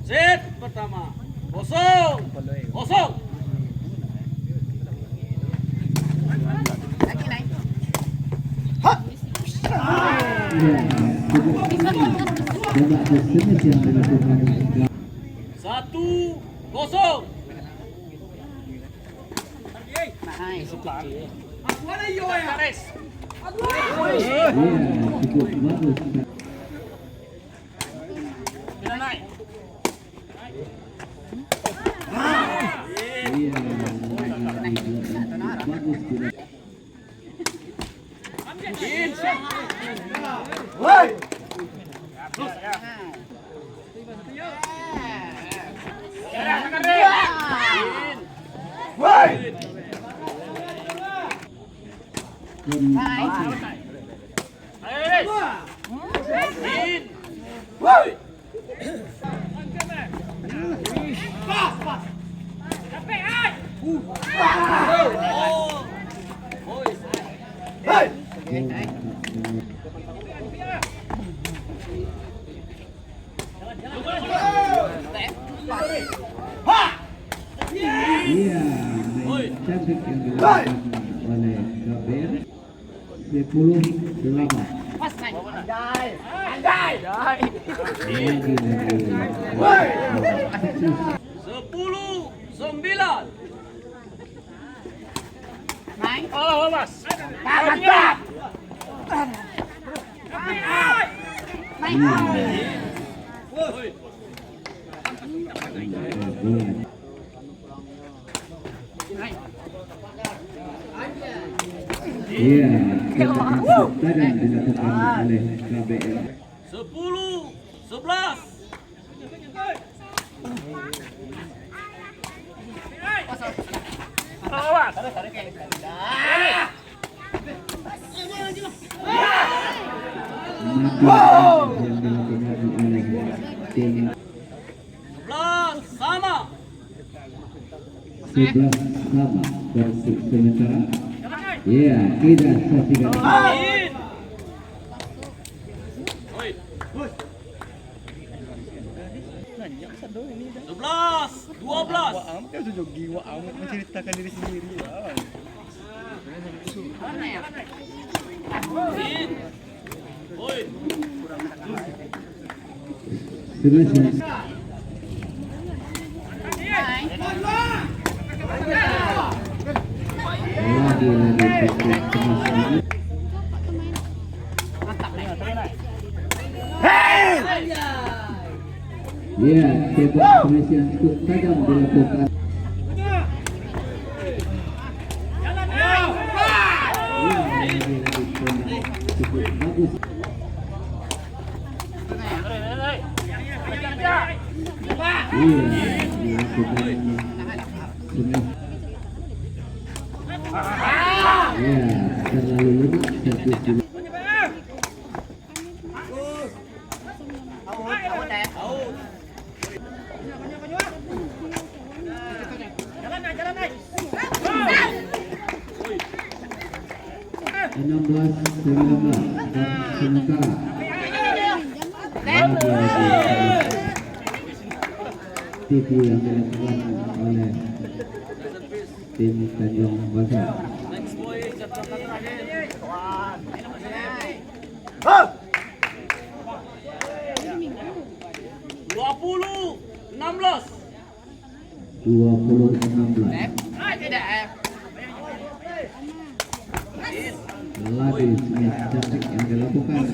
Set pertama. Kosong. Kosong. Satu. Kosong. Iya, cantik yang dilakukan oleh KPR 10-8. Sepuluh. 9. Oh, Mas. Iya, kadang dilakukan oleh KPR. 10. 11. Oh, Mas. Yang dilakukan oleh tim 11 sama. 11 sama versi sementara. Iya, tidak saksikan. In. Oi. 11. 12. Dia sudah jiwa amat menceritakan diri sendiri ya. In. Oi. Selesai. Ya, tembak penisian cukup tajam dilakukan. Cukup bagus. Iya, dilakukan semua. Ya, terlalu lembut satu. Enam belas 19 dan sementara TV yang dilakukan oleh tim Tanjung Basar. Next boy, chapter terakhir. 20-16. 20-16. Lagi cantik yang dilakukan